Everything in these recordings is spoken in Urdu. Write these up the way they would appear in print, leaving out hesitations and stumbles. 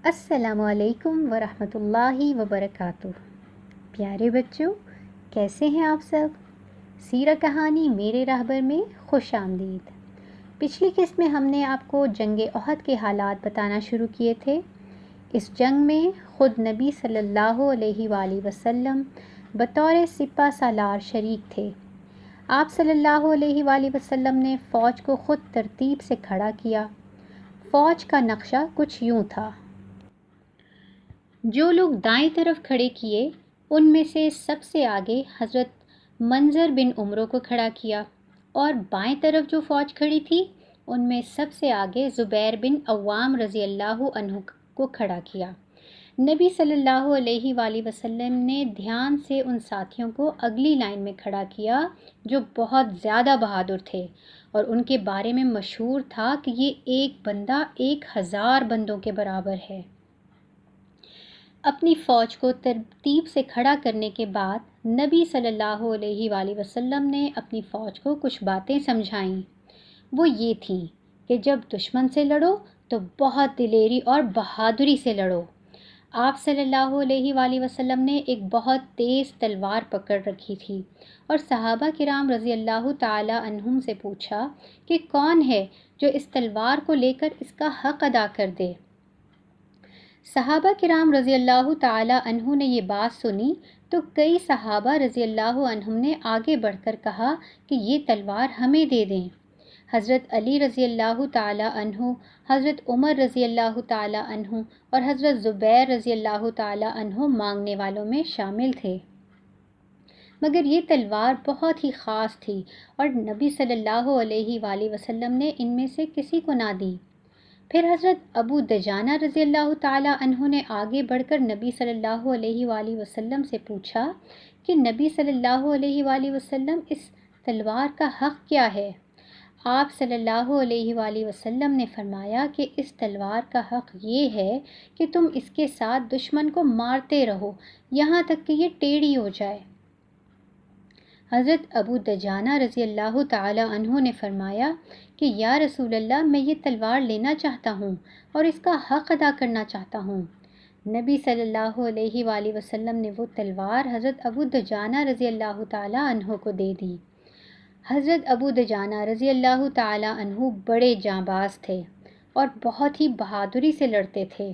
السلام علیکم ورحمۃ اللہ وبرکاتہ۔ پیارے بچوں، کیسے ہیں آپ سب؟ سیرہ کہانی میرے راہبر میں خوش آمدید۔ پچھلی قسط میں ہم نے آپ کو جنگ احد کے حالات بتانا شروع کیے تھے۔ اس جنگ میں خود نبی صلی اللہ علیہ وآلہ وسلم بطور سپہ سالار شریک تھے۔ آپ صلی اللہ علیہ وآلہ وسلم نے فوج کو خود ترتیب سے کھڑا کیا۔ فوج کا نقشہ کچھ یوں تھا۔ جو لوگ دائیں طرف کھڑے کیے ان میں سے سب سے آگے حضرت منظر بن عمرو کو کھڑا کیا، اور بائیں طرف جو فوج کھڑی تھی ان میں سب سے آگے زبیر بن عوام رضی اللہ عنہ کو کھڑا کیا۔ نبی صلی اللہ علیہ وآلہ وسلم نے دھیان سے ان ساتھیوں کو اگلی لائن میں کھڑا کیا جو بہت زیادہ بہادر تھے، اور ان کے بارے میں مشہور تھا کہ یہ ایک بندہ 1000 بندوں کے برابر ہے۔ اپنی فوج کو ترتیب سے کھڑا کرنے کے بعد نبی صلی اللہ علیہ وآلہ وسلم نے اپنی فوج کو کچھ باتیں سمجھائیں۔ وہ یہ تھیں کہ جب دشمن سے لڑو تو بہت دلیری اور بہادری سے لڑو۔ آپ صلی اللہ علیہ وآلہ وسلم نے ایک بہت تیز تلوار پکڑ رکھی تھی، اور صحابہ کرام رضی اللہ تعالی عنہم سے پوچھا کہ کون ہے جو اس تلوار کو لے کر اس کا حق ادا کر دے۔ صحابہ کرام رضی اللہ تعالی عنہ نے یہ بات سنی تو کئی صحابہ رضی اللہ عنہم نے آگے بڑھ کر کہا کہ یہ تلوار ہمیں دے دیں۔ حضرت علی رضی اللہ تعالی عنہ، حضرت عمر رضی اللہ تعالی عنہ اور حضرت زبیر رضی اللہ تعالی عنہ مانگنے والوں میں شامل تھے، مگر یہ تلوار بہت ہی خاص تھی اور نبی صلی اللہ علیہ وآلہ وسلم نے ان میں سے کسی کو نہ دی۔ پھر حضرت ابو دجانہ رضی اللہ تعالی عنہ نے آگے بڑھ کر نبی صلی اللہ علیہ وآلہ وسلم سے پوچھا کہ نبی صلی اللہ علیہ وآلہ وسلم اس تلوار کا حق کیا ہے؟ آپ صلی اللہ علیہ وآلہ وسلم نے فرمایا کہ اس تلوار کا حق یہ ہے کہ تم اس کے ساتھ دشمن کو مارتے رہو یہاں تک کہ یہ ٹیڑھی ہو جائے۔ حضرت ابو دجانہ رضی اللہ تعالی عنہ نے فرمایا کہ یا رسول اللہ، میں یہ تلوار لینا چاہتا ہوں اور اس کا حق ادا کرنا چاہتا ہوں۔ نبی صلی اللہ علیہ وآلہ وسلم نے وہ تلوار حضرت ابو دجانہ رضی اللہ تعالی عنہ کو دے دی۔ حضرت ابو دجانہ رضی اللہ تعالی عنہ بڑے جانباز تھے اور بہت ہی بہادری سے لڑتے تھے۔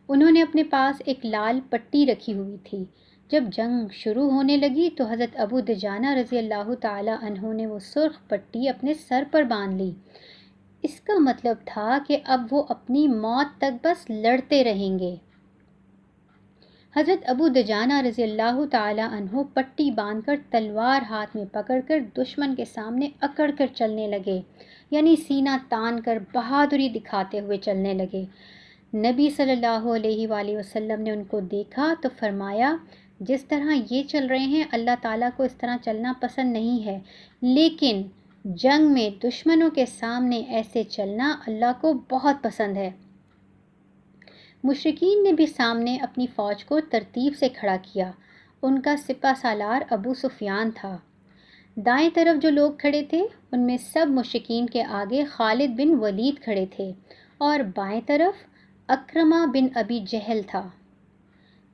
انہوں نے اپنے پاس ایک لال پٹی رکھی ہوئی تھی۔ جب جنگ شروع ہونے لگی تو حضرت ابو دجانہ رضی اللہ تعالی عنہ نے وہ سرخ پٹی اپنے سر پر باندھ لی۔ اس کا مطلب تھا کہ اب وہ اپنی موت تک بس لڑتے رہیں گے۔ حضرت ابو دجانہ رضی اللہ تعالی عنہ پٹی باندھ کر تلوار ہاتھ میں پکڑ کر دشمن کے سامنے اکڑ کر چلنے لگے، یعنی سینہ تان کر بہادری دکھاتے ہوئے چلنے لگے۔ نبی صلی اللہ علیہ وآلہ وسلم نے ان کو دیکھا تو فرمایا، جس طرح یہ چل رہے ہیں اللہ تعالیٰ کو اس طرح چلنا پسند نہیں ہے، لیکن جنگ میں دشمنوں کے سامنے ایسے چلنا اللہ کو بہت پسند ہے۔ مشرکین نے بھی سامنے اپنی فوج کو ترتیب سے کھڑا کیا۔ ان کا سپہ سالار ابو سفیان تھا۔ دائیں طرف جو لوگ کھڑے تھے ان میں سب مشرکین کے آگے خالد بن ولید کھڑے تھے، اور بائیں طرف اکرمہ بن ابی جہل تھا۔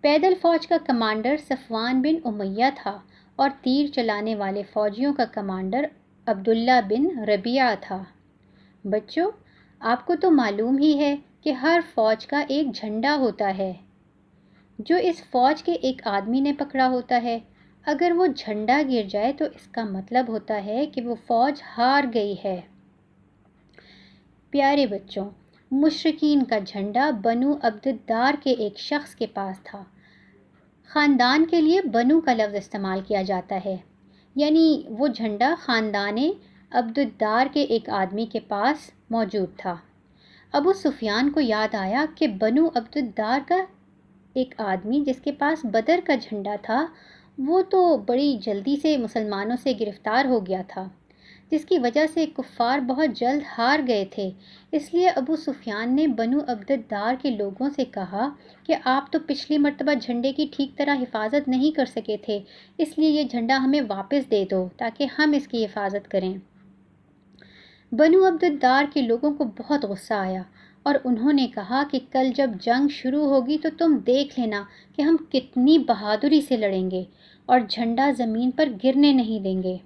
پیدل فوج کا کمانڈر صفوان بن امیہ تھا، اور تیر چلانے والے فوجیوں کا کمانڈر عبداللہ بن ربیعہ تھا۔ بچوں، آپ کو تو معلوم ہی ہے کہ ہر فوج کا ایک جھنڈا ہوتا ہے جو اس فوج کے ایک آدمی نے پکڑا ہوتا ہے۔ اگر وہ جھنڈا گر جائے تو اس کا مطلب ہوتا ہے کہ وہ فوج ہار گئی ہے۔ پیارے بچوں، مشرکین کا جھنڈا بنو عبد الدار کے ایک شخص کے پاس تھا۔ خاندان کے لیے بنو کا لفظ استعمال کیا جاتا ہے، یعنی وہ جھنڈا خاندان عبد الدار کے ایک آدمی کے پاس موجود تھا۔ ابو سفیان کو یاد آیا کہ بنو عبد الدار کا ایک آدمی جس کے پاس بدر کا جھنڈا تھا، وہ تو بڑی جلدی سے مسلمانوں سے گرفتار ہو گیا تھا، جس کی وجہ سے کفار بہت جلد ہار گئے تھے۔ اس لیے ابو سفیان نے بنو عبد الدار کے لوگوں سے کہا کہ آپ تو پچھلی مرتبہ جھنڈے کی ٹھیک طرح حفاظت نہیں کر سکے تھے، اس لیے یہ جھنڈا ہمیں واپس دے دو تاکہ ہم اس کی حفاظت کریں۔ بنو عبد الدار کے لوگوں کو بہت غصہ آیا۔ اور انہوں نے کہا کہ کل جب جنگ شروع ہوگی تو تم دیکھ لینا کہ ہم کتنی بہادری سے لڑیں گے اور جھنڈا زمین پر گرنے نہیں دیں گے۔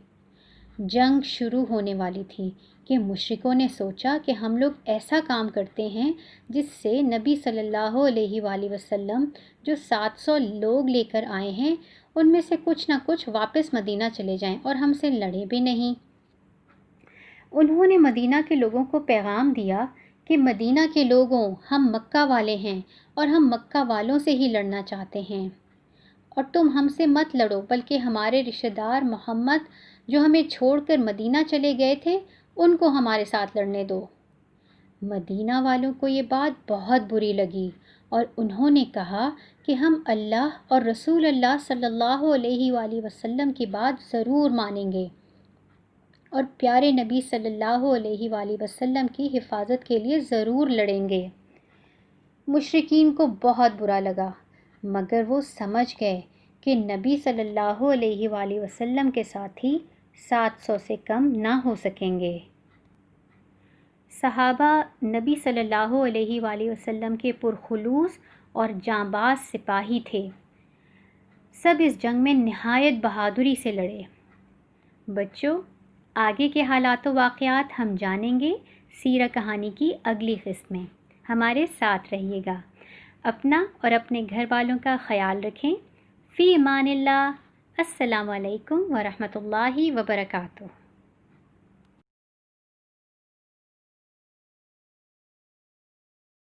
جنگ شروع ہونے والی تھی کہ مشرکوں نے سوچا کہ ہم لوگ ایسا کام کرتے ہیں جس سے نبی صلی اللہ علیہ وآلہ وسلم جو 700 لوگ لے کر آئے ہیں ان میں سے کچھ نہ کچھ واپس مدینہ چلے جائیں اور ہم سے لڑیں بھی نہیں۔ انہوں نے مدینہ کے لوگوں کو پیغام دیا کہ مدینہ کے لوگوں، ہم مکہ والے ہیں اور ہم مکہ والوں سے ہی لڑنا چاہتے ہیں، اور تم ہم سے مت لڑو بلکہ ہمارے رشتہ دار محمد جو ہمیں چھوڑ کر مدینہ چلے گئے تھے ان کو ہمارے ساتھ لڑنے دو۔ مدینہ والوں کو یہ بات بہت بری لگی اور انہوں نے کہا کہ ہم اللہ اور رسول اللہ صلی اللہ علیہ وآلہ وسلم کی بات ضرور مانیں گے اور پیارے نبی صلی اللہ علیہ وآلہ وسلم کی حفاظت کے لیے ضرور لڑیں گے۔ مشرکین کو بہت برا لگا، مگر وہ سمجھ گئے کہ نبی صلی اللہ علیہ وآلہ وسلم کے ساتھی 700 سے کم نہ ہو سکیں گے۔ صحابہ نبی صلی اللہ علیہ وآلہ وسلم کے پرخلوص اور جانباز سپاہی تھے۔ سب اس جنگ میں نہایت بہادری سے لڑے۔ بچوں، آگے کے حالات و واقعات ہم جانیں گے سیرہ کہانی کی اگلی قسط میں۔ ہمارے ساتھ رہیے گا۔ اپنا اور اپنے گھر والوں کا خیال رکھیں۔ فی امان اللہ۔ السلام علیکم ورحمۃ اللہ وبرکاتہ۔